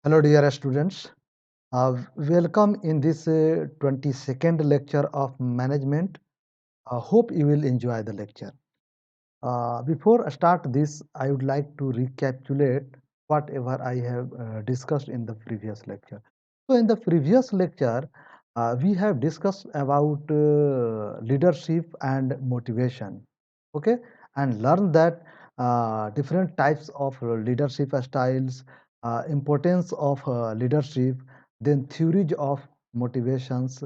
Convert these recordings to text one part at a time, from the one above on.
Hello, dear students. Welcome in this 22nd lecture of management. Hope you will enjoy the lecture. Before I start this, I would like to recapitulate whatever I have discussed in the previous lecture. So, in the previous lecture, we have discussed about leadership and motivation. Okay, and learn that different types of leadership styles, importance of leadership, then theories of motivations,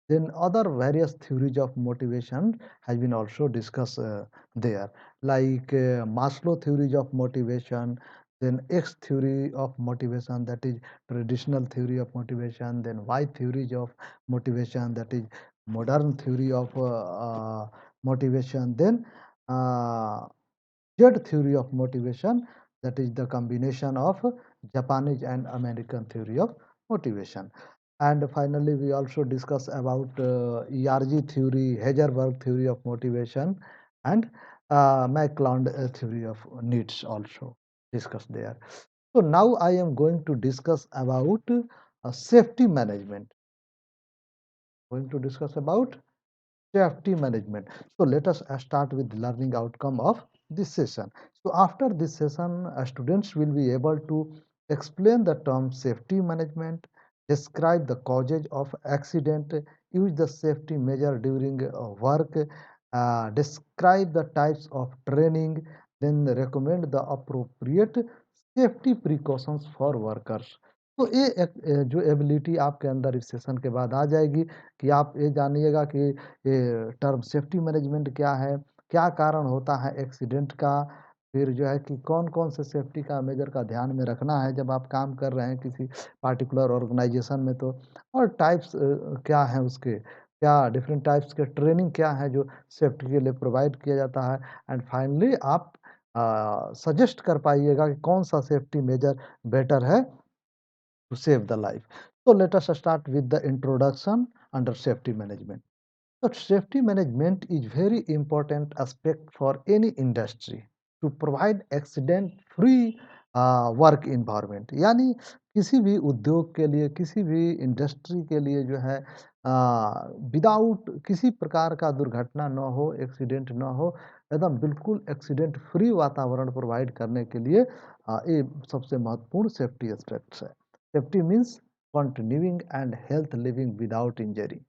then other various theories of motivation has been also discussed there, like Maslow theories of motivation, then X theory of motivation, that is traditional theory of motivation, then Y theories of motivation, that is modern theory of motivation, then uh, Z theory of motivation, that is the combination of Japanese and American theory of motivation. And finally, we also discuss about ERG theory, Heisenberg theory of motivation, and McClelland theory of needs also discussed there. So now I am going to discuss about safety management. Going to discuss about safety management. So let us start with the learning outcome of this session. So after this session, students will be able to explain the term safety management, describe the causes of accident, use the safety measure during work, describe the types of training, then recommend the appropriate safety precautions for workers. तो ये जो ability आपके अंदर इस session के बाद आ जाएगी कि आप ये जानिएगा कि ये टर्म सेफ्टी मैनेजमेंट क्या है, क्या कारण होता है एक्सीडेंट का, फिर जो है कि कौन-कौन से सेफ्टी का मेजर का ध्यान में रखना है जब आप काम कर रहे हैं किसी पार्टिकुलर ऑर्गेनाइजेशन में तो, और टाइप्स क्या हैं उसके, क्या डिफरेंट टाइप्स के ट्रेनिंग क्या है जो सेफ्टी के लिए प्रोवाइड किया जाता है, एंड फाइनली आप सजेस्ट कर पाइएगा कि कौन-सा सेफ्टी मेजर बेटर है to save the life. So let us start with the introduction under safety management. So safety management is very important aspect for any industry to provide accident free work environment, यानी किसी भी उद्योग के लिए, किसी भी industry के लिए जो है विदाउट किसी प्रकार का दुर्घटना न हो, एक्सीडेंट न हो, एकदम बिल्कुल एक्सीडेंट फ्री वातावरण प्रोवाइड करने के लिए ये सबसे महत्वपूर्ण सेफ्टी एस्पेक्ट्स है. Safety means continuing and health living without injury,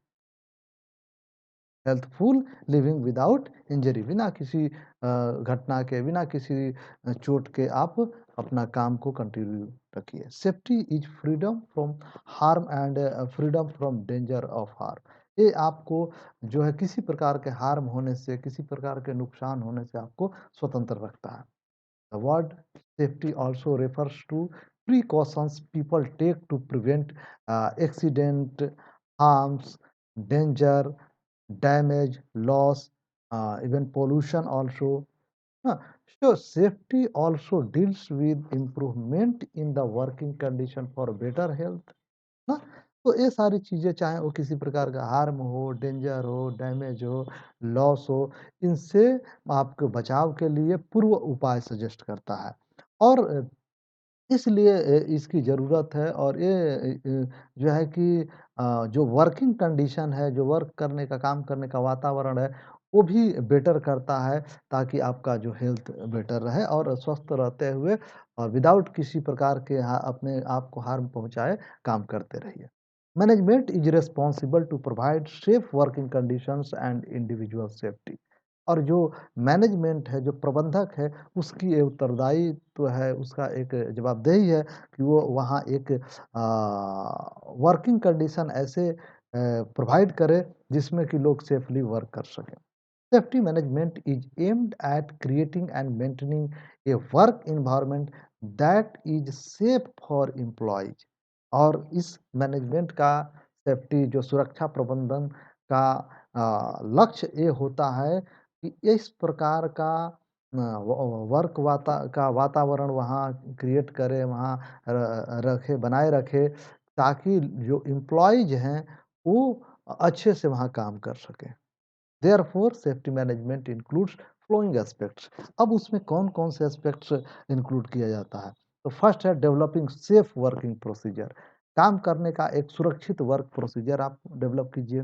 healthful living without injury, बिना किसी घटना के, बिना किसी चोट के आप अपना काम को कंटिन्यू रखिए. Safety is freedom from harm and freedom from danger of harm. ये आपको जो है किसी प्रकार के हार्म होने से, किसी प्रकार के नुकसान होने से आपको स्वतंत्र रखता है. The word safety also refers to precautions people take to prevent accident, harms, danger, damage, loss, even pollution also. Huh. So safety also deals with improvement in the working condition for better health. ना, तो ये सारी चीज़ें चाहे वो किसी प्रकार का हार्म हो, डेंजर हो, डैमेज हो, लॉस हो, इनसे आपके बचाव के लिए पूर्व उपाय सजेस्ट करता है. और इसलिए इसकी ज़रूरत है, और ये जो है कि जो वर्किंग कंडीशन है, जो वर्क करने का, काम करने का वातावरण है, वो भी बेटर करता है, ताकि आपका जो हेल्थ बेटर रहे और स्वस्थ रहते हुए और विदाउट किसी प्रकार के अपने आप को हार्म पहुँचाए काम करते रहिए. Management is responsible to provide safe working conditions and individual safety. और जो मैनेजमेंट है, जो प्रबंधक है, उसकी ये उत्तरदायित्व है, उसका एक जवाबदेही है कि वो वहाँ एक वर्किंग कंडीशन ऐसे प्रोवाइड करे जिसमें कि लोग सेफली वर्क कर सकें. Safety management is aimed at creating and maintaining A work environment that is safe for employees. और इस मैनेजमेंट का, सेफ्टी जो सुरक्षा प्रबंधन का लक्ष्य ये होता है कि इस प्रकार का वर्क का वातावरण वहाँ क्रिएट करे, वहाँ रखे, बनाए रखे, ताकि जो एम्प्लॉयज हैं वो अच्छे से वहाँ काम कर सकें. Therefore safety management includes following aspects. अब उसमें कौन-कौन से एस्पेक्ट्स इंक्लूड किया जाता है? तो फर्स्ट है डेवलपिंग सेफ वर्किंग प्रोसीजर, काम करने का एक सुरक्षित वर्क प्रोसीजर आप डेवलप कीजिए।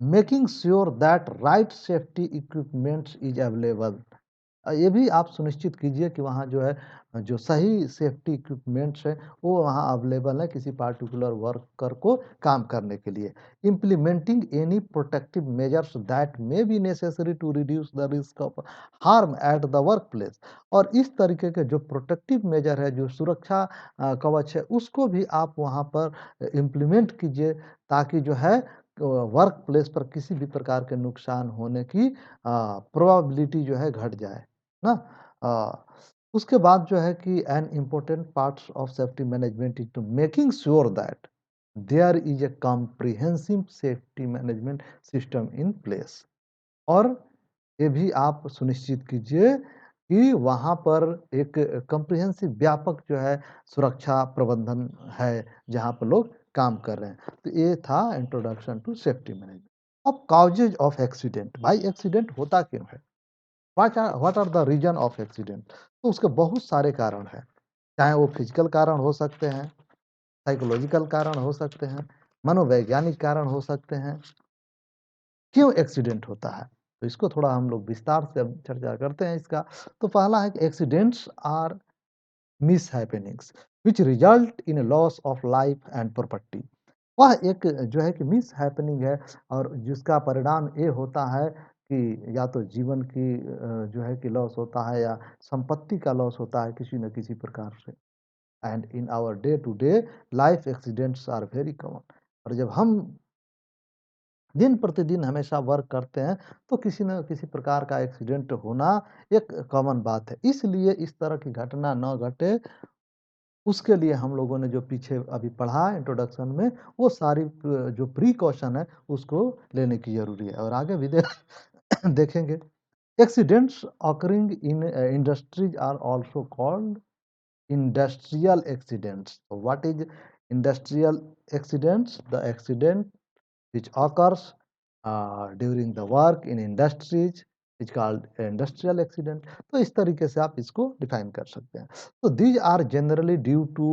Making sure that right safety equipments is available, ये भी आप सुनिश्चित कीजिए कि वहाँ जो है जो सही सेफ्टी इक्विपमेंट्स हैं वो वहाँ अवेलेबल है किसी पार्टिकुलर वर्कर को काम करने के लिए। Implementing any protective measures that may be necessary to reduce the risk of harm at the work place, और इस तरीके के जो प्रोटेक्टिव मेजर है, जो सुरक्षा कवच है, उसको भी आप वहाँ पर इम्प्लीमेंट कीजिए ताकि जो है वर्क प्लेस पर किसी भी प्रकार के नुकसान होने की प्रोबेबिलिटी जो है घट जाए ना। उसके बाद जो है कि an important parts of safety management is to making sure that there is a comprehensive safety management system in place, और ये भी आप सुनिश्चित कीजिए कि वहाँ पर एक कॉम्प्रिहेंसिव व्यापक जो है सुरक्षा प्रबंधन है जहाँ पर लोग काम कर रहे हैं। तो ये था इंट्रोडक्शन टू सेफ्टी मैनेजमेंट। अब कॉजेज ऑफ एक्सीडेंट, भाई एक्सीडेंट होता क्यों है, what are the reason of accident, तो उसके बहुत सारे कारण हैं, चाहे वो फिजिकल कारण हो सकते हैं, साइकोलॉजिकल कारण हो सकते हैं, मनोवैज्ञानिक कारण हो सकते हैं। क्यों एक्सीडेंट होता है, तो इसको थोड़ा हम लोग विस्तार से अब चर्चा करते हैं इसका। तो पहला है कि accidents are mishappenings which result in loss of life and property, वह एक जो है कि मिसहैपनिंग है और जिसका परिणाम ये होता है कि या तो जीवन की जो है कि लॉस होता है या संपत्ति का लॉस होता है किसी न किसी प्रकार से। And in our day to day life accidents are very common, और जब हम दिन प्रतिदिन हमेशा वर्क करते हैं तो किसी न किसी प्रकार का एक्सीडेंट होना एक कॉमन बात है। इसलिए इस तरह की घटना न घटे उसके लिए हम लोगों ने जो पीछे अभी पढ़ा इंट्रोडक्शन में वो सारी जो प्रिकॉशन है उसको लेने की जरूरी है, और आगे भी देखेंगे। Accidents occurring in industries are also called industrial accidents. So what is industrial accidents? The accident which occurs during the work in industries is called industrial accident. तो इस तरीके से आप इसको डिफाइन कर सकते हैं। तो these are generally due to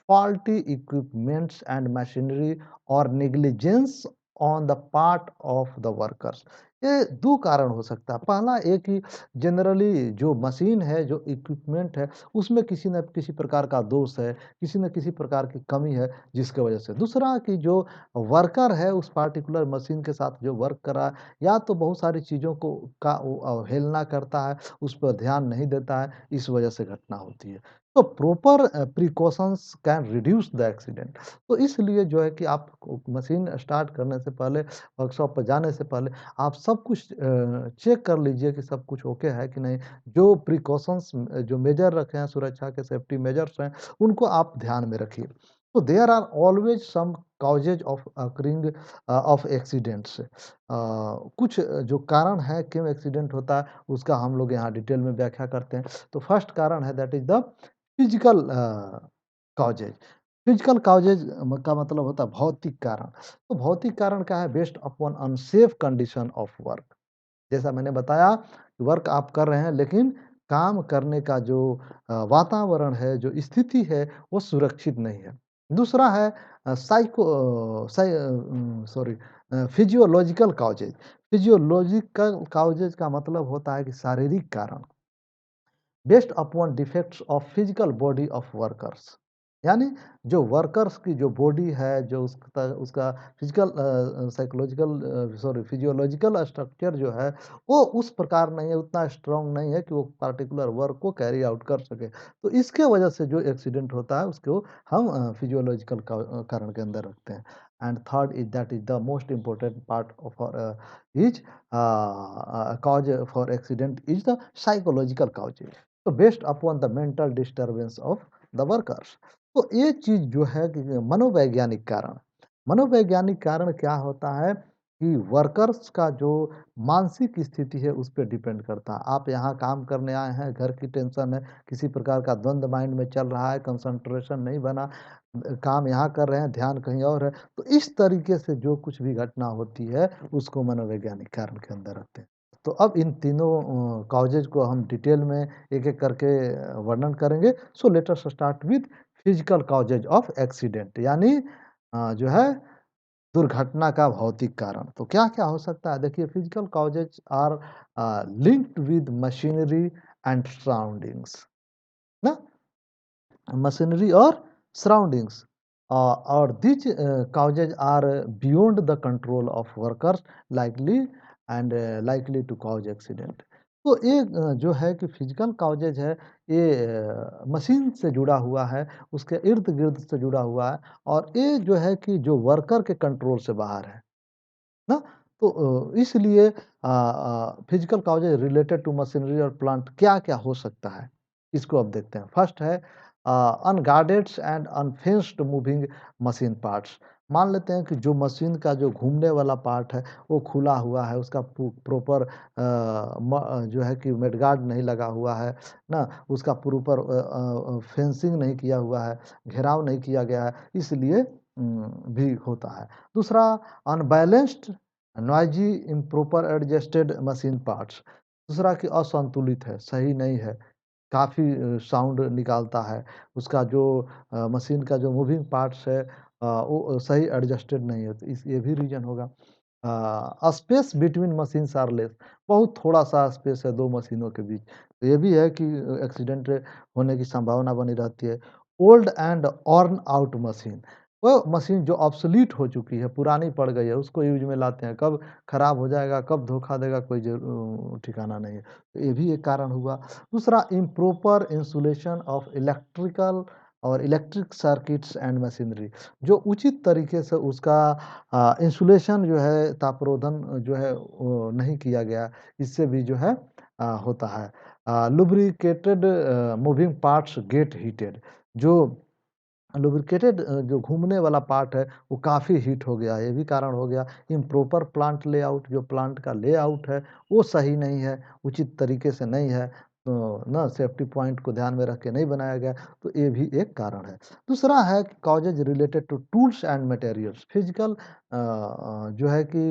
faulty equipments and machinery or negligence on the part of the workers. ये दो कारण हो सकता है। पहला एक ही जनरली जो मशीन है, जो इक्विपमेंट है, उसमें किसी न किसी प्रकार का दोष है, किसी न किसी प्रकार की कमी है जिसकी वजह से। दूसरा कि जो वर्कर है उस पार्टिकुलर मशीन के साथ जो वर्क कर रहा है या तो बहुत सारी चीज़ों को का वो अवहेलना करता है, उस पर ध्यान नहीं देता है, इस वजह से घटना होती है। तो proper precautions can reduce the accident. तो इसलिए जो है कि आप मशीन स्टार्ट करने से पहले, वर्कशॉप पर जाने से पहले आप सब कुछ चेक कर लीजिए कि सब कुछ ओके है कि नहीं। जो प्रिकॉशंस जो मेजर रखे हैं सुरक्षा के, सेफ्टी मेजर्स हैं, उनको आप ध्यान में रखिए। तो there are always some causes of occurring of accidents, कुछ जो कारण है क्यों एक्सीडेंट होता है उसका हम लोग यहाँ डिटेल में व्याख्या करते हैं। तो फर्स्ट कारण है that is the physical causes. Physical causes का मतलब होता है भौतिक कारण। तो भौतिक कारण क्या है, based upon unsafe condition of work. जैसा मैंने बताया वर्क आप कर रहे हैं लेकिन काम करने का जो वातावरण है, जो स्थिति है वो सुरक्षित नहीं है। दूसरा है sorry physiological causes. Physiological causes का मतलब होता है कि शारीरिक कारण based upon defects of physical body of workers, यानी जो वर्कर्स की जो बॉडी है, जो उसका फिजिकल साइकोलॉजिकल फिजियोलॉजिकल स्ट्रक्चर जो है वो उस प्रकार नहीं है, उतना स्ट्रांग नहीं है कि वो पार्टिकुलर वर्क को कैरी आउट कर सके। तो इसके वजह से जो एक्सीडेंट होता है उसको हम फिजियोलॉजिकल कारण के अंदर रखते हैं। And third is that is the most important part of is cause for accident is the psychological causes, तो based upon the mental disturbance of the workers. तो ये चीज जो है कि मनोवैज्ञानिक कारण, मनोवैज्ञानिक कारण क्या होता है कि वर्कर्स का जो मानसिक स्थिति है उस पर डिपेंड करता है। आप यहाँ काम करने आए हैं, घर की टेंशन है, किसी प्रकार का द्वंद्व माइंड में चल रहा है, कंसंट्रेशन नहीं बना, काम यहाँ कर रहे हैं, ध्यान कहीं और है, तो इस तरीके से जो कुछ भी घटना होती है उसको मनोवैज्ञानिक कारण के अंदर रखते हैं। तो अब इन तीनों कॉजेज को हम डिटेल में एक-एक करके वर्णन करेंगे। So let us start with physical causes of accident, यानी जो है दुर्घटना का भौतिक कारण। तो क्या-क्या हो सकता है? देखिए, physical causes are linked with machinery and surroundings, ना? मशीनरी और सराउंडिंग्स, और these causes are beyond the control of workers, likely and likely to cause accident। तो ये जो है कि फिजिकल कॉजेज है, ये मशीन से जुड़ा हुआ है, उसके इर्द गिर्द से जुड़ा हुआ है, और ये जो है कि जो वर्कर के कंट्रोल से बाहर है ना। तो इसलिए physical causes related to machinery और प्लांट क्या क्या हो सकता है, इसको अब देखते हैं। फर्स्ट है unguarded and unfenced moving machine parts. मान लेते हैं कि जो मशीन का जो घूमने वाला पार्ट है वो खुला हुआ है, उसका प्रॉपर जो है कि मेडगार्ड नहीं लगा हुआ है ना, उसका प्रॉपर फेंसिंग नहीं किया हुआ है, घेराव नहीं किया गया है, इसलिए भी होता है। दूसरा, unbalanced, noisy, improper adjusted machine parts. दूसरा कि असंतुलित है, सही नहीं है, काफ़ी साउंड निकालता है, उसका जो मशीन का जो मूविंग पार्ट्स है वो सही एडजस्टेड नहीं है, तो इस ये भी रीज़न होगा। Space between machines are less, बहुत थोड़ा-सा स्पेस है 2 मशीनों के बीच, तो ये भी है कि एक्सीडेंट होने की संभावना बनी रहती है। Old and worn out machine, वो मशीन जो ऑब्सोलीट हो चुकी है, पुरानी पड़ गई है, उसको यूज़ में लाते हैं, कब खराब हो जाएगा, कब धोखा देगा, कोई ठिकाना नहीं है, तो ये भी एक कारण हुआ। दूसरा, इम्प्रॉपर इंसुलेशन ऑफ इलेक्ट्रिकल और इलेक्ट्रिक सर्किट्स एंड मशीनरी, जो उचित तरीके से उसका इंसुलेशन जो है, तापरोधन जो है वो नहीं किया गया, इससे भी जो है होता है। Lubricated moving parts gate heated, जो लुब्रिकेटेड जो घूमने वाला पार्ट है वो काफ़ी हीट हो गया, ये भी कारण हो गया। इम्प्रॉपर प्लांट लेआउट, जो प्लांट का लेआउट है वो सही नहीं है, उचित तरीके से नहीं है, तो ना सेफ्टी पॉइंट को ध्यान में रख के नहीं बनाया गया, तो ये भी एक कारण है। दूसरा है causes related to tools and materials. Physical जो है कि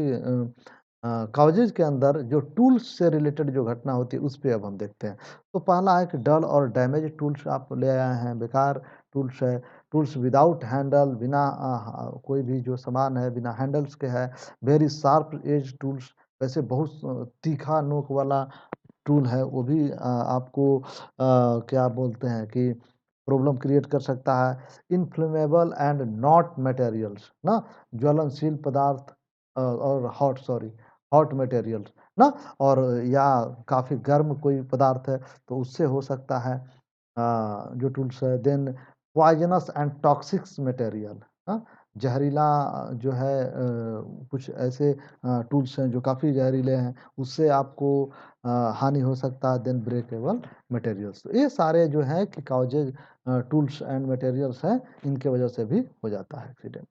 कॉजेज के अंदर जो टूल्स से रिलेटेड जो घटना होती है उस पे अब हम देखते हैं। तो पहला है कि डल और डैमेज टूल्स आप ले आए हैं, बेकार टूल्स है, टूल्स विदाउट हैंडल, बिना कोई भी जो सामान है बिना हैंडल्स के है। वेरी शार्प एज टूल्स, वैसे बहुत तीखा नोक वाला टूल है, वो भी आपको क्या बोलते हैं कि प्रॉब्लम क्रिएट कर सकता है। इन्फ्लेमेबल एंड नॉट मटेरियल्स ना, ज्वलनशील पदार्थ और हॉट मटेरियल्स ना, और या काफ़ी गर्म कोई पदार्थ है तो उससे हो सकता है जो टूल्स है। Then poisonous and toxics material, हाँ, जहरीला जो है कुछ ऐसे टूल्स हैं जो काफ़ी जहरीले हैं, उससे आपको हानि हो सकता है। देन ब्रेकेबल मटेरियल्स, तो ये सारे जो हैं कि कॉजेज टूल्स एंड मटेरियल्स हैं, इनके वजह से भी हो जाता है एक्सीडेंट।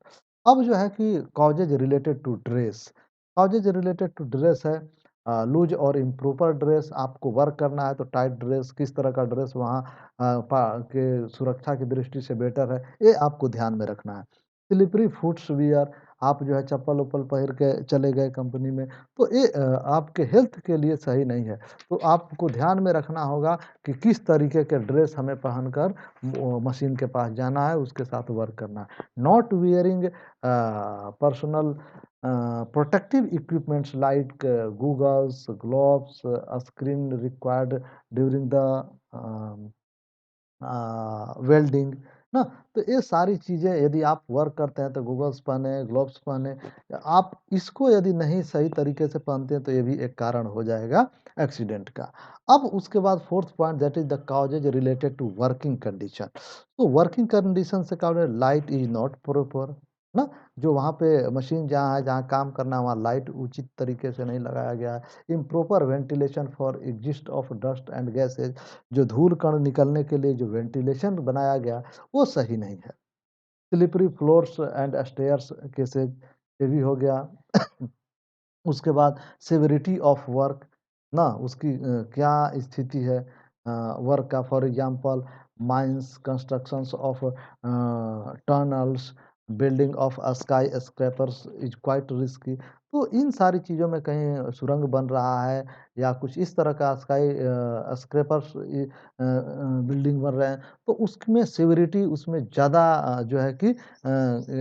अब जो है कि causes related to dress, causes related to dress है लूज और इम्प्रॉपर ड्रेस। आपको वर्क करना है तो टाइट ड्रेस, किस तरह का ड्रेस वहाँ के सुरक्षा की दृष्टि से बेटर है, ये आपको ध्यान में रखना है। स्लिपरी फुट्स वियर, आप जो है चप्पल-वप्पल पहिर के चले गए कंपनी में, तो ये आपके हेल्थ के लिए सही नहीं है। तो आपको ध्यान में रखना होगा कि किस तरीके के ड्रेस हमें पहनकर मशीन के पास जाना है, उसके साथ वर्क करना है। Not wearing personal protective equipments like goggles, gloves, a screen required during the um, welding ना। तो ये सारी चीज़ें यदि आप वर्क करते हैं तो गॉगल्स पहने, ग्लोव्स पहने, आप इसको यदि नहीं सही तरीके से पहनते हैं तो ये भी एक कारण हो जाएगा एक्सीडेंट का। अब उसके बाद fourth point, that is the causes related to working condition. तो वर्किंग कंडीशन से क्या हो रहा है, लाइट इज नॉट प्रॉपर ना, जो वहाँ पे मशीन जहाँ है, जहाँ काम करना है वहाँ लाइट उचित तरीके से नहीं लगाया गया है। Improper ventilation for exist of dust and gases, जो धूल कण निकलने के लिए जो वेंटिलेशन बनाया गया वो सही नहीं है। Slippery floors and stairs cases, ये भी हो गया। उसके बाद सेवेरिटी ऑफ वर्क ना, उसकी क्या स्थिति है वर्क का। For example mines, constructions of tunnels, building of sky scrapers is quite risky. तो इन सारी चीज़ों में कहीं सुरंग बन रहा है या कुछ इस तरह का स्काई स्क्रैपर्स बिल्डिंग बन रहे हैं, तो उसमें सिविरिटी उसमें ज़्यादा जो है कि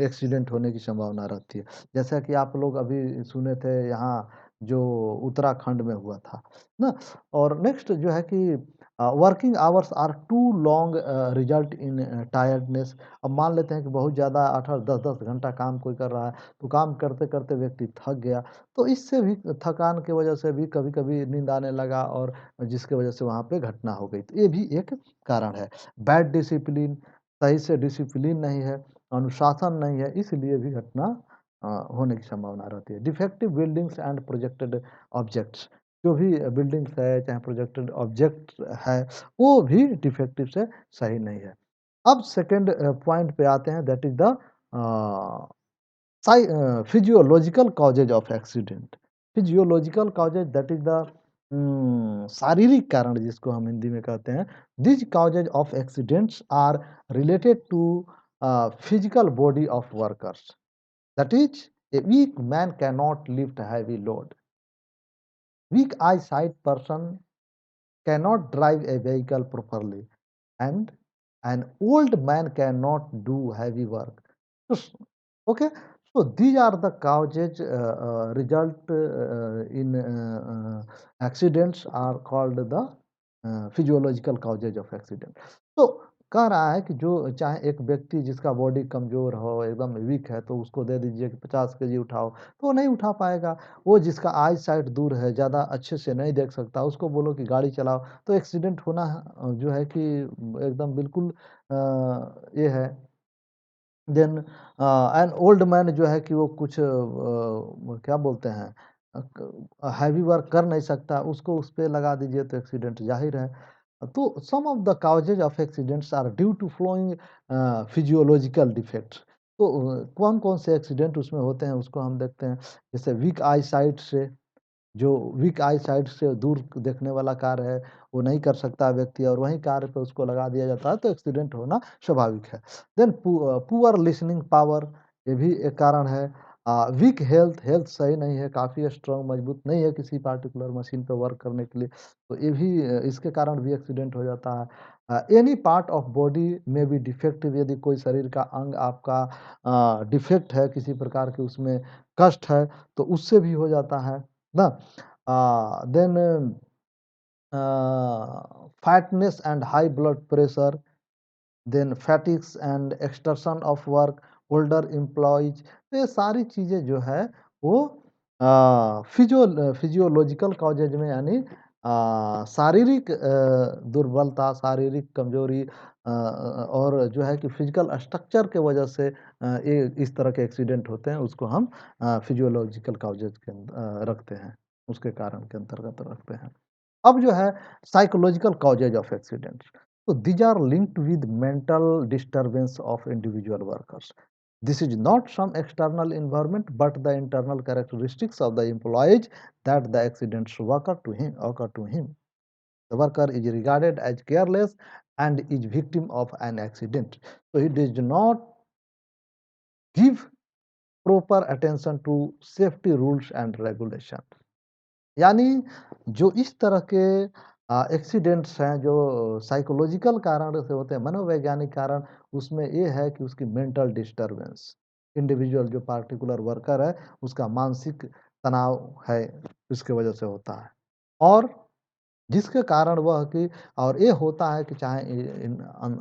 एक्सीडेंट होने की संभावना रहती है। जैसा कि आप लोग अभी सुने थे यहाँ जो उत्तराखंड में हुआ था ना। और नेक्स्ट जो है कि working hours are too long result in tiredness. अब मान लेते हैं कि बहुत ज़्यादा 8-8 10-10 घंटा काम कोई कर रहा है, तो काम करते-करते व्यक्ति थक गया, तो इससे भी थकान की वजह से भी कभी-कभी नींद आने लगा और जिसकी वजह से वहाँ पे घटना हो गई। तो ये भी एक कारण है। बैड डिसिप्लिन, सही से डिसिप्लिन नहीं है, अनुशासन नहीं है, इसलिए भी घटना होने की संभावना रहती है। Defective buildings and projected objects, जो भी बिल्डिंग्स है, चाहे प्रोजेक्टेड ऑब्जेक्ट है, वो भी डिफेक्टिव से सही नहीं है। अब सेकंड पॉइंट पे आते हैं, that is the physiological causes of accident. Physiological causes that is the शारीरिक कारण जिसको हम हिंदी में कहते हैं। These causes of accidents are related to physical body of workers. That is, a weak man cannot lift heavy load. Weak eyesight person cannot drive a vehicle properly, and an old man cannot do heavy work. So, okay, so these are the causes result in accidents are called the physiological causes of accident. तो कह रहा है कि जो चाहे एक व्यक्ति जिसका बॉडी कमज़ोर हो, एकदम वीक है, तो उसको दे दीजिए कि 50 केजी उठाओ, तो वो नहीं उठा पाएगा। वो जिसका आई साइट दूर है, ज़्यादा अच्छे से नहीं देख सकता, उसको बोलो कि गाड़ी चलाओ, तो एक्सीडेंट होना जो है कि एकदम बिल्कुल ये है। देन एन ओल्ड मैन जो है कि वो कुछ क्या बोलते हैं हैवी वर्क कर नहीं सकता, उसको उस पे लगा दीजिए तो एक्सीडेंट ज़ाहिर है। तो some of the causes of accidents are due to following physiological defects. तो कौन-कौन से एक्सीडेंट उसमें होते हैं उसको हम देखते हैं। जैसे वीक आई साइट से, जो वीक आई साइट से दूर देखने वाला कार्य है, वो नहीं कर सकता व्यक्ति और वहीं कार्य पे उसको लगा दिया जाता है, तो एक्सीडेंट होना स्वाभाविक है। देन पुअर लिसनिंग पावर, ये भी एक कारण है। वीक हेल्थ, हेल्थ सही नहीं है, काफ़ी स्ट्रॉन्ग मजबूत नहीं है किसी पार्टिकुलर मशीन पे वर्क करने के लिए, तो ये भी इसके कारण भी एक्सीडेंट हो जाता है। एनी पार्ट ऑफ बॉडी में बी डिफेक्टिव, यदि कोई शरीर का अंग आपका डिफेक्ट है, किसी प्रकार के उसमें कष्ट है, तो उससे भी हो जाता है ना। Then fatness and high blood pressure, then fatigues and extortion of work, older employees, तो ये सारी चीज़ें जो है वो फिजियोलॉजिकल कॉजेज में यानी शारीरिक दुर्बलता, शारीरिक कमजोरी और जो है कि फिजिकल स्ट्रक्चर के वजह से ये इस तरह के एक्सीडेंट होते हैं, उसको हम फिजियोलॉजिकल कॉजेज के रखते हैं, उसके कारण के अंतर्गत रखते हैं। अब जो है साइकोलॉजिकल कॉजेज ऑफ एक्सीडेंट्स, तो these are linked with mental disturbance of individual workers. This is not some external environment but the internal characteristics of the employees that the accidents occur to him. The worker is regarded as careless and is victim of an accident, so he does not give proper attention to safety rules and regulations. यानी जो इस तरह के accidents हैं, जो psychological कारण से होते हैं, मनोवैज्ञानिक कारण, उसमें ये है कि उसकी मेंटल डिस्टरबेंस, इंडिविजुअल जो पार्टिकुलर वर्कर है, उसका मानसिक तनाव है, इसकी वजह से होता है। और जिसके कारण वह कि और ये होता है कि चाहे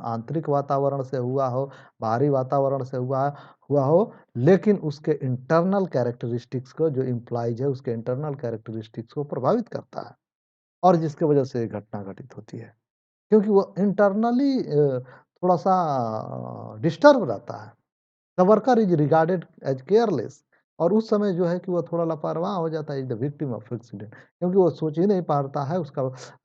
आंतरिक वातावरण से हुआ हो, बाहरी वातावरण से हुआ हो, लेकिन उसके इंटरनल कैरेक्टरिस्टिक्स को, जो एम्प्लॉइज है उसके इंटरनल कैरेक्टरिस्टिक्स को प्रभावित करता है और जिसकी वजह से ये घटना घटित होती है। क्योंकि वो इंटरनली थोड़ा-सा डिस्टर्ब रहता है। The worker is regarded as careless, और उस समय जो है कि वो थोड़ा लापरवाह हो जाता है, is the victim of accident, क्योंकि वो सोच ही नहीं पाता है, उसका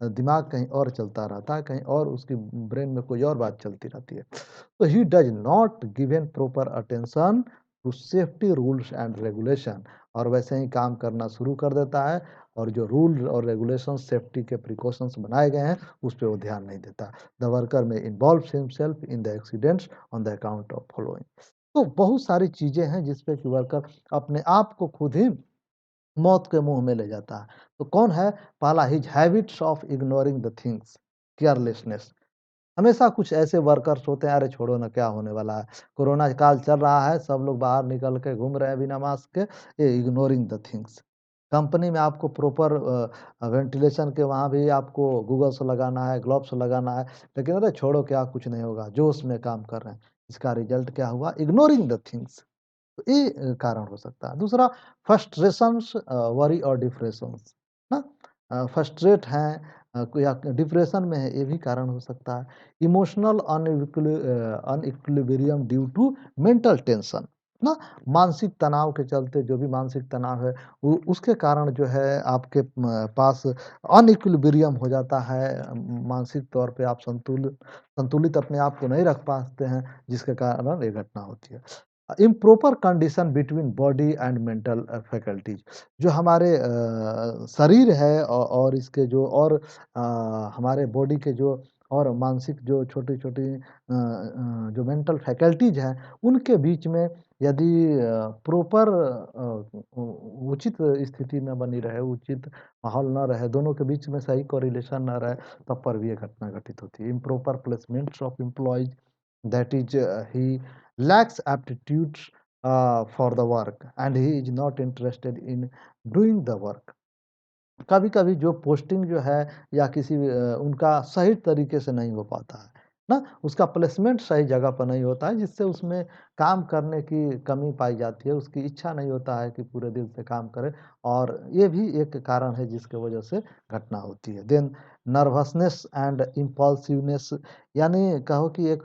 दिमाग कहीं और चलता रहता है, कहीं और उसकी ब्रेन में कोई और बात चलती रहती है। तो he does not given proper attention to safety rules and regulation, और वैसे ही काम करना शुरू कर देता है और जो रूल और रेगुलेशन सेफ्टी के प्रिकॉशंस बनाए गए हैं उस पर वो ध्यान नहीं देता। द वर्कर में involve himself in the accidents on the account of following. तो बहुत सारी चीज़ें हैं जिस पे कि वर्कर अपने आप को खुद ही मौत के मुँह में ले जाता है। तो कौन है? पहला his habits of ignoring the things, carelessness. हमेशा कुछ ऐसे वर्कर्स होते हैं, अरे छोड़ो ना क्या होने वाला है, कोरोना काल चल रहा है, सब लोग बाहर निकल के घूम रहे हैं बिना मास्क के, ये इग्नोरिंग द थिंग्स। कंपनी में आपको प्रॉपर वेंटिलेशन के वहाँ भी आपको गूगल्स लगाना है, ग्लव्स लगाना है, लेकिन अरे छोड़ो क्या कुछ नहीं होगा, जोश में काम कर रहे हैं। इसका रिजल्ट क्या हुआ? Ignoring the things. तो ये कारण हो सकता है। दूसरा फ्रस्ट्रेशंस वरी और डिप्रेशंस ना फ्रस्ट्रेट हैं या डिप्रेशन में है, ये भी कारण हो सकता है। Emotional unequilibrium due to mental tension ना मानसिक तनाव के चलते जो भी मानसिक तनाव है उसके कारण जो है आपके पास अनइक्विलिब्रियम हो जाता है। मानसिक तौर पे आप संतुलित अपने आप को नहीं रख पाते हैं, जिसके कारण ये घटना होती है। Improper condition between body and mental faculties जो हमारे शरीर है और इसके जो और हमारे बॉडी के जो और मानसिक जो छोटी-छोटी जो मेंटल फैकल्टीज हैं उनके बीच में यदि प्रॉपर उचित स्थिति न बनी रहे, उचित माहौल न रहे, दोनों के बीच में सही कोरिलेशन न रहे, तब पर भी ये घटना घटित होती है। Improper placements of employees that is he lacks aptitudes for the work and he is not interested in doing the work। कभी-कभी जो पोस्टिंग जो है या किसी उनका सही तरीके से नहीं हो पाता है, ना? उसका प्लेसमेंट सही जगह पर नहीं होता है, जिससे उसमें काम करने की कमी पाई जाती है, उसकी इच्छा नहीं होता है कि पूरे दिल से काम करे और ये भी एक कारण है जिसकी वजह से घटना होती है। देन नर्वसनेस एंड इम्पल्सिवनेस यानी कहो कि एक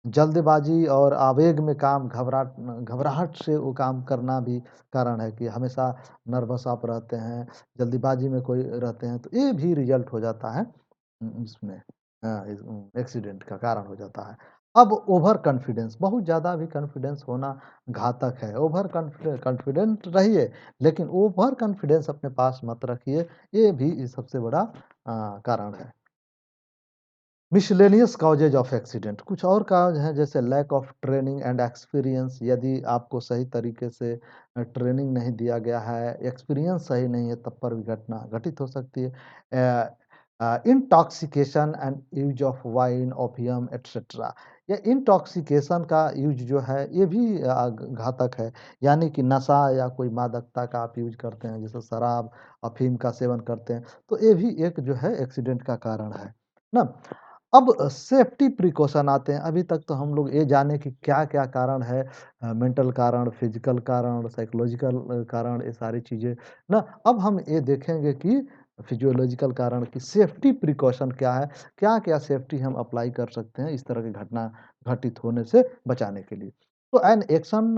जल्दबाजी और आवेग में काम घबराहट से वो काम करना भी कारण है कि हमेशा नर्वस आप रहते हैं, जल्दीबाजी में कोई रहते हैं, तो ये भी रिज़ल्ट हो जाता है इसमें एक्सीडेंट का कारण हो जाता है। अब ओवर कॉन्फिडेंस बहुत ज़्यादा भी कॉन्फिडेंस होना घातक है। ओवर कॉन्फिडेंट रहिए, लेकिन ओवर कॉन्फिडेंस अपने पास मत रखिए, ये भी सबसे बड़ा कारण है। मिसलेनियस कॉजेज ऑफ एक्सीडेंट कुछ और काज हैं जैसे lack of training and experience यदि आपको सही तरीके से ट्रेनिंग नहीं दिया गया है एक्सपीरियंस सही नहीं है तब पर भी घटना घटित हो सकती है intoxication and use of wine opium etcetera या इंटॉक्सिकेशन का यूज जो है ये भी घातक है यानी कि नशा या कोई मादकता का आप यूज करते हैं जैसे शराब अफीम का सेवन करते हैं तो ये भी एक जो है एक्सीडेंट का कारण है ना अब सेफ्टी प्रिकॉशन आते हैं। अभी तक तो हम लोग ये जाने कि क्या-क्या कारण है मेंटल कारण, फिज़िकल कारण, साइकोलॉजिकल कारण ये सारी चीज़ें ना अब हम ये देखेंगे कि फिजियोलॉजिकल कारण की सेफ्टी प्रिकॉशन क्या है? क्या-क्या सेफ्टी हम अप्लाई कर सकते हैं इस तरह की घटना घटित होने से बचाने के लिए? तो an action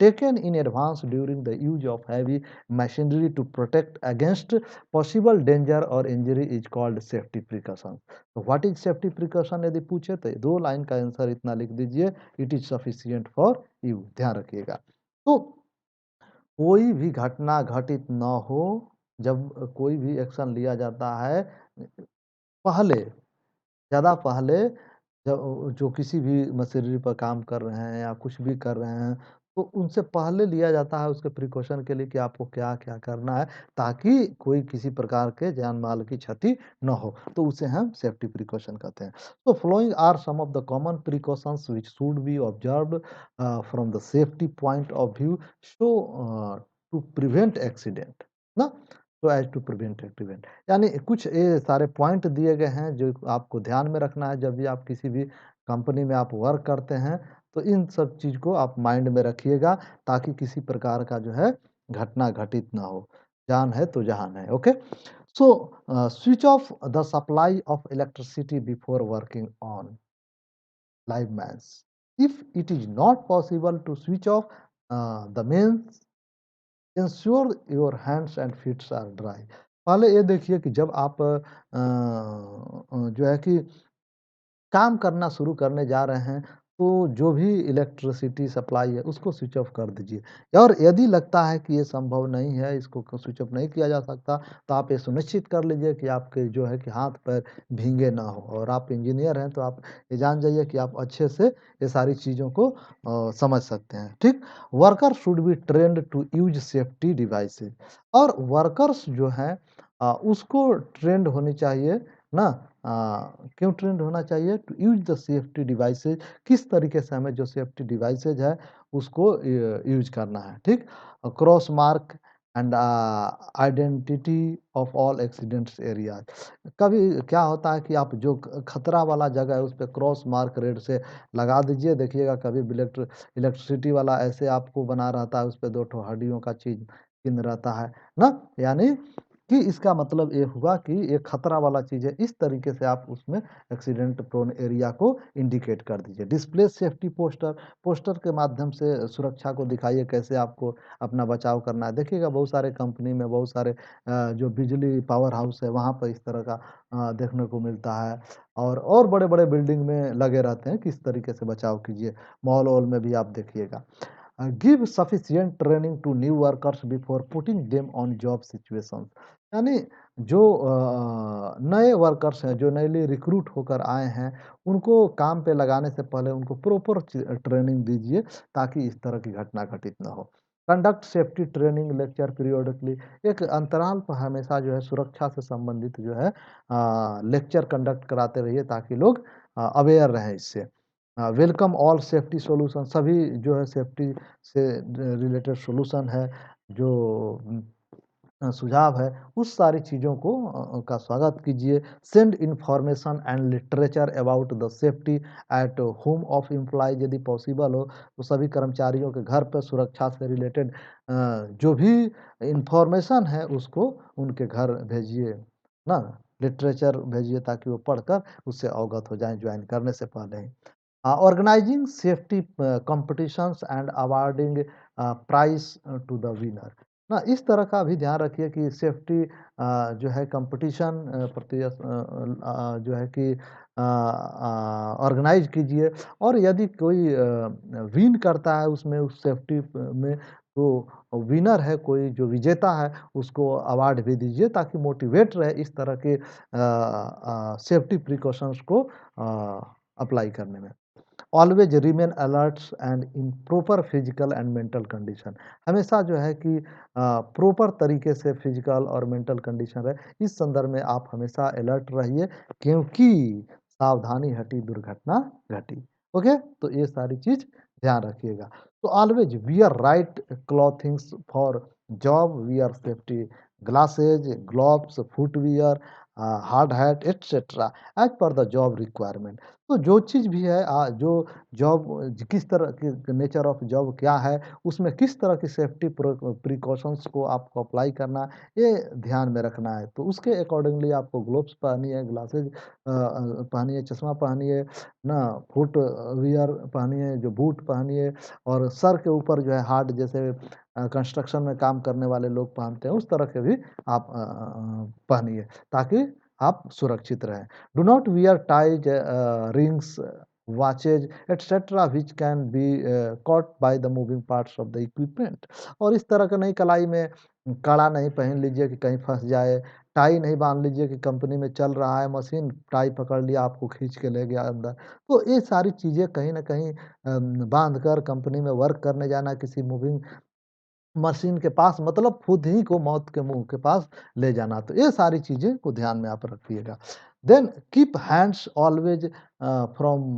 taken in advance during the use of heavy machinery to protect against possible danger और injury is called safety precaution. तो व्हाट इज सेफ्टी प्रिकॉशन यदि पूछे तो 2 लाइन का आंसर इतना लिख दीजिए it is sufficient for you ध्यान रखिएगा। तो कोई भी घटना घटित ना हो जब कोई भी एक्शन लिया जाता है पहले ज़्यादा पहले जो किसी भी मशीनरी पर काम कर रहे हैं या कुछ भी कर रहे हैं, तो उनसे पहले लिया जाता है उसके प्रिकॉशन के लिए कि आपको क्या-क्या करना है, ताकि कोई किसी प्रकार के जान-माल की क्षति ना हो, तो उसे हम सेफ्टी प्रिकॉशन कहते हैं। तो following are some of the common precautions which should be observed from the safety point of view so to prevent accident ना, so as to prevent accident. यानी कुछ ये सारे पॉइंट दिए गए हैं जो आपको ध्यान में रखना है जब भी आप किसी भी कंपनी में आप वर्क करते हैं तो इन सब चीज़ को आप माइंड में रखिएगा ताकि किसी प्रकार का जो है घटना घटित ना हो। जान है तो जहान है, okay? So switch off the supply of electricity before working on live mains. If it is not possible to switch off the mains ensure your hands and feets are dry. पहले ये देखिए कि जब आप जो है कि काम करना शुरू करने जा रहे हैं तो जो भी इलेक्ट्रिसिटी सप्लाई है उसको स्विच ऑफ कर दीजिए। और यदि लगता है कि ये संभव नहीं है, इसको स्विच ऑफ नहीं किया जा सकता, तो आप ये सुनिश्चित कर लीजिए कि आपके जो है कि हाथ-पैर भीगे ना हो। और आप इंजीनियर हैं तो आप ये जान जाइए कि आप अच्छे से ये सारी चीज़ों को समझ सकते हैं, ठीक? Worker should be trained to use safety devices. और वर्कर्स जो हैं उसको ट्रेंड होनी चाहिए ना, क्यों ट्रेंड होना चाहिए? To use the safety devices, किस तरीके से हमें जो सेफ्टी डिवाइसेज है उसको यूज करना है, ठीक? Cross mark and identity of all accidents areas. कभी क्या होता है कि आप जो खतरा वाला जगह है उस पे क्रॉस मार्क रेड से लगा दीजिए। देखिएगा कभी भी इलेक्ट्रिसिटी वाला ऐसे आपको बना रहता है, उस पे दो ठो हड्डियों का चीज चिन्ह रहता है ना, यानी कि इसका मतलब ये हुआ कि ये खतरा वाला चीज़ है। इस तरीके से आप उसमें एक्सीडेंट प्रोन एरिया को इंडिकेट कर दीजिए। डिस्प्ले सेफ्टी पोस्टर, पोस्टर के माध्यम से सुरक्षा को दिखाइए कैसे आपको अपना बचाव करना है। देखिएगा बहुत सारे कंपनी में बहुत सारे जो बिजली पावर हाउस है वहाँ पर इस तरह का देखने को मिलता है। और बड़े-बड़े बिल्डिंग में लगे रहते हैं, किस तरीके से बचाव कीजिए। मॉल-वॉल में भी आप देखिएगा। Give sufficient training to new workers before putting them on job situations. यानी जो नए वर्कर्स हैं, जो नewly रिक्रूट होकर आए हैं, उनको काम पे लगाने से पहले उनको प्रॉपर ट्रेनिंग दीजिए ताकि इस तरह की घटना घटित ना हो। Conduct safety training lecture periodically, एक अंतराल पर हमेशा जो है सुरक्षा से संबंधित जो है लेक्चर कंडक्ट कराते रहिए ताकि लोग अवेयर रहें इससे। वेलकम ऑल सेफ्टी सॉल्यूशन, सभी जो है सेफ्टी से रिलेटेड सॉल्यूशन है, जो सुझाव है, उस सारी चीज़ों को का स्वागत कीजिए। Send information and literature about the safety at home of employees, यदि पॉसिबल हो तो सभी कर्मचारियों के घर पर सुरक्षा से रिलेटेड जो भी इन्फॉर्मेशन है उसको उनके घर भेजिए ना, लिटरेचर भेजिए ताकि वो पढ़कर उससे अवगत हो जाएं ज्वाइन करने से पहले ही। Organising safety competitions and awarding prize to the winner, ना इस तरह का भी ध्यान रखिए कि सेफ्टी जो है कंपटीशन जो है कि ऑर्गेनाइज कीजिए। और यदि कोई विन करता है उसमें उस सेफ्टी में, तो विनर है कोई जो विजेता है उसको अवार्ड भी दीजिए ताकि मोटिवेट रहे इस तरह के सेफ्टी प्रिकॉशंस को अप्लाई करने में। Always remain alerts and in proper physical and mental condition, हमेशा जो है कि प्रॉपर तरीके से फिजिकल और मेंटल कंडीशन रहे, इस संदर्भ में आप हमेशा अलर्ट रहिए क्योंकि सावधानी हटी दुर्घटना घटी। ओके, तो ये सारी चीज ध्यान रखिएगा। तो always wear right clothings for job, wear safety glasses, gloves, footwear, hard hat etcetera as per the job requirement. तो जो चीज़ भी है जो जॉब किस तरह की नेचर ऑफ जॉब क्या है, उसमें किस तरह की सेफ्टी प्रिकॉशंस को आपको अप्लाई करना है, ये ध्यान में रखना है। तो उसके अकॉर्डिंगली आपको ग्लोव्स पहनिए, ग्लासेस पहनिए, चश्मा पहनिए ना, फुट वियर पहनिए, जो बूट पहनिए, और सर के ऊपर जो है हार्ड जैसे कंस्ट्रक्शन में काम करने वाले लोग पहनते हैं, उस तरह के भी आप पहनिए ताकि आप सुरक्षित रहें। Do not wear ties, rings, watches etc which can be caught by the moving parts of the equipment। और इस तरह का नहीं, कलाई में कड़ा नहीं पहन लीजिए कि कहीं फंस जाए, टाई नहीं बांध लीजिए कि कंपनी में चल रहा है मशीन, टाई पकड़ लिया आपको खींच के ले गया अंदर। तो ये सारी चीज़ें कहीं न कहीं बांध कर कंपनी में वर्क करने जाना, किसी मूविंग मशीन के पास, मतलब खुद ही को मौत के मुँह के पास ले जाना। तो ये सारी चीज़ें को ध्यान में आप रखिएगा। Then keep hands always from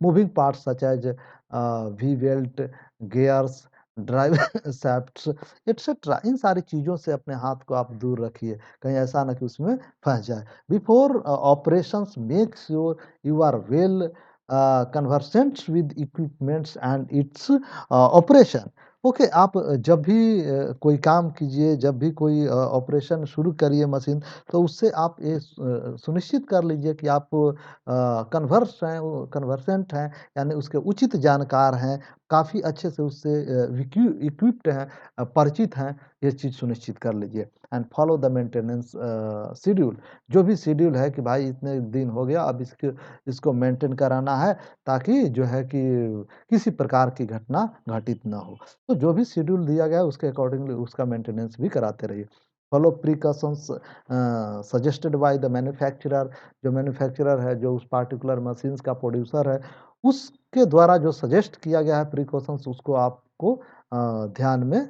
moving parts such as V belt, gears, drive shafts etcetera, इन सारी चीज़ों से अपने हाथ को आप दूर रखिए, कहीं ऐसा ना कि उसमें फँस जाए। Before operations make sure you are well conversant with equipments and its operation. Okay, आप जब भी कोई काम कीजिए, जब भी कोई ऑपरेशन शुरू करिए मशीन, तो उससे आप ये सुनिश्चित कर लीजिए कि आप कन्वर्सेंट हैं, यानी उसके उचित जानकार हैं, काफ़ी अच्छे से उससे इक्विप्ड हैं, परिचित हैं, ये चीज़ सुनिश्चित कर लीजिए। And follow the maintenance schedule, जो भी शेड्यूल है कि भाई इतने दिन हो गया, अब इसको मेंटेन कराना है, ताकि जो है कि किसी प्रकार की घटना घटित ना हो। तो जो भी शेड्यूल दिया गया है उसके अकॉर्डिंगली उसका मेंटेनेंस भी कराते रहिए। Follow precautions suggested by the manufacturer, जो मैन्युफैक्चरर है, जो उस पार्टिकुलर मशीन्स का प्रोड्यूसर है, उसके द्वारा जो सजेस्ट किया गया है प्रिकॉशंस, उसको आपको ध्यान में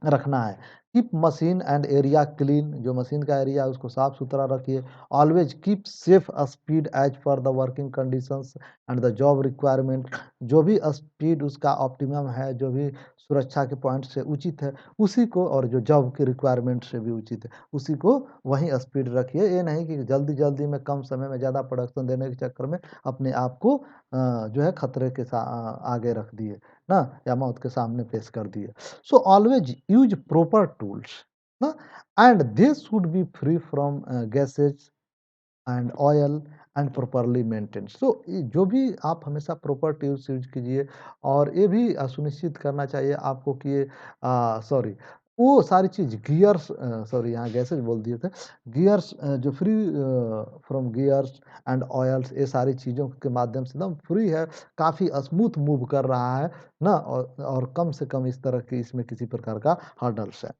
रखना है। Keep machine and area clean, जो मशीन का एरिया है उसको साफ सुथरा रखिए। Always keep safe speed as per the working conditions and the job requirement, जो भी स्पीड उसका ऑप्टिमम है, जो भी सुरक्षा के पॉइंट से उचित है, उसी को, और जो जॉब की रिक्वायरमेंट से भी उचित है, उसी को वहीं स्पीड रखिए। ये नहीं कि जल्दी जल्दी में कम समय में ज़्यादा प्रोडक्शन देने के चक्कर में अपने आप को जो है खतरे के आगे रख दिए ना, या मौत के सामने पेश कर दिए। So always use proper tools, ना, and they should be free from gases and oil and properly maintain. So जो भी आप हमेशा प्रॉपर टूल्स यूज कीजिए, और ये भी सुनिश्चित करना चाहिए आपको कि ये सॉरी, वो सारी चीज़ गियर्स, सॉरी यहाँ गैसेज बोल दिए थे, गियर्स जो free from gears and oils, ये सारी चीज़ों के माध्यम से एकदम फ्री है, काफ़ी स्मूथ मूव कर रहा है ना, और कम से कम इस तरह की इसमें किसी प्रकार का हर्डल्स है।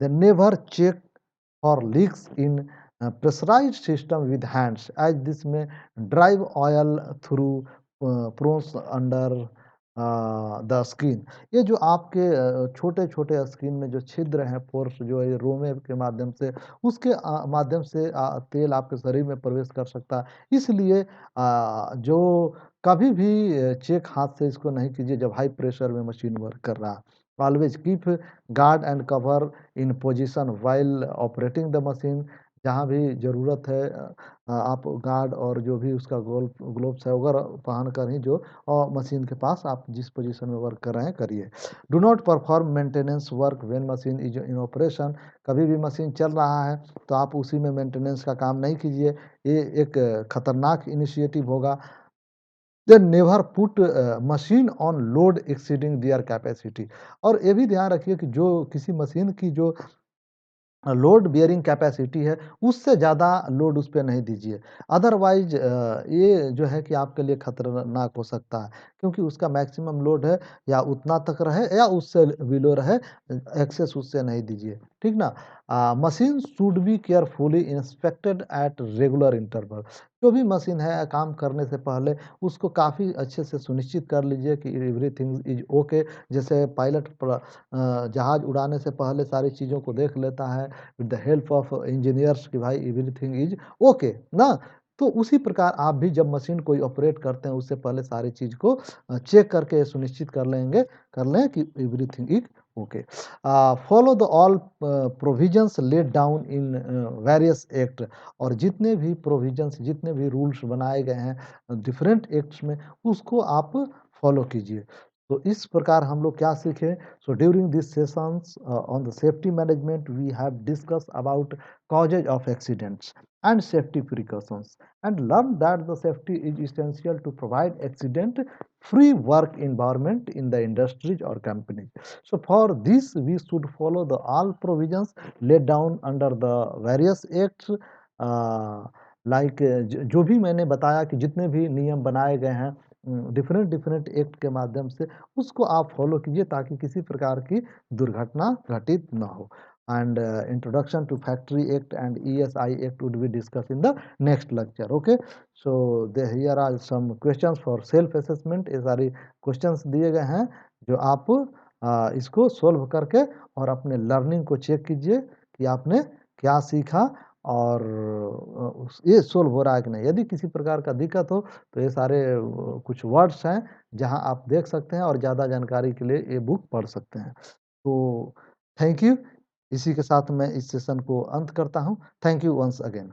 They never check for leaks in pressurized system with hands, as this may drive oil through pores under the skin. ये जो आपके छोटे-छोटे स्किन में जो छिद्र हैं, पोर्स जो है, ये रोमे के माध्यम से, उसके माध्यम से तेल आपके शरीर में प्रवेश कर सकता है। इसलिए जो कभी भी चेक हाथ से इसको नहीं कीजिए जब हाई प्रेशर में मशीन वर्क कर रहा है। Always keep guard and cover in position while operating the machine, जहाँ भी ज़रूरत है आप गार्ड और जो भी उसका ग्लोव्स है वगैरह पहन कर ही जो मशीन के पास आप जिस पोजीशन में वर्क कर रहे हैं करिए। Do not perform maintenance work when machine is in operation, कभी भी मशीन चल रहा है तो आप उसी में मेंटेनेंस का काम नहीं कीजिए, ये एक खतरनाक इनिशिएटिव होगा। Then never put machine on load exceeding their capacity, और ये भी ध्यान रखिए कि जो किसी मशीन की जो लोड बियरिंग कैपेसिटी है, उससे ज़्यादा लोड उस पे नहीं दीजिए। अदरवाइज़ ये जो है कि आपके लिए खतरनाक हो सकता है, क्योंकि उसका मैक्सिमम लोड है, या उतना तक रहे या उससे बिलो रहे, एक्सेस उससे नहीं दीजिए, ठीक ना? Machine should be carefully inspected at regular interval, जो भी मशीन है काम करने से पहले उसको काफ़ी अच्छे से सुनिश्चित कर लीजिए कि एवरीथिंग इज़ ओके। जैसे पायलट जहाज़ उड़ाने से पहले सारी चीज़ों को देख लेता है with the help of engineers कि भाई एवरीथिंग इज ओके ना, तो उसी प्रकार आप भी जब मशीन कोई ऑपरेट करते हैं उससे पहले सारी चीज़ को चेक करके सुनिश्चित कर लें कि everything is okay. Follow the all provisions laid down in various act, और जितने भी प्रोविजंस, जितने भी रूल्स बनाए गए हैं डिफरेंट एक्ट्स में, उसको आप फॉलो कीजिए। तो इस प्रकार हम लोग क्या सीखे? So during these sessions on the safety management, we have discussed about causes of accidents and safety precautions, and learned that the safety is essential to provide accident-free work environment in the industries or companies. So for this, we should follow the all provisions laid down under the various acts. Like जो भी मैंने बताया कि जितने भी नियम बनाए गए हैं डिफरेंट डिफरेंट एक्ट के माध्यम से, उसको आप फॉलो कीजिए ताकि किसी प्रकार की दुर्घटना घटित ना हो। And introduction to factory act and ESI act would be discuss in the next lecture. Okay, so they here are some questions for self assessment. ये सारी क्वेश्चंस दिए गए हैं जो आप इसको सोल्व करके और अपने लर्निंग को चेक कीजिए कि आपने क्या सीखा, और ये सोल्व हो रहा है कि नहीं। यदि किसी प्रकार का दिक्कत हो तो ये सारे कुछ वर्ड्स हैं जहां आप देख सकते हैं, और ज़्यादा जानकारी के लिए ये बुक पढ़ सकते हैं। तो थैंक यू। इसी के साथ मैं इस सेशन को अंत करता हूँ। Thank you once again.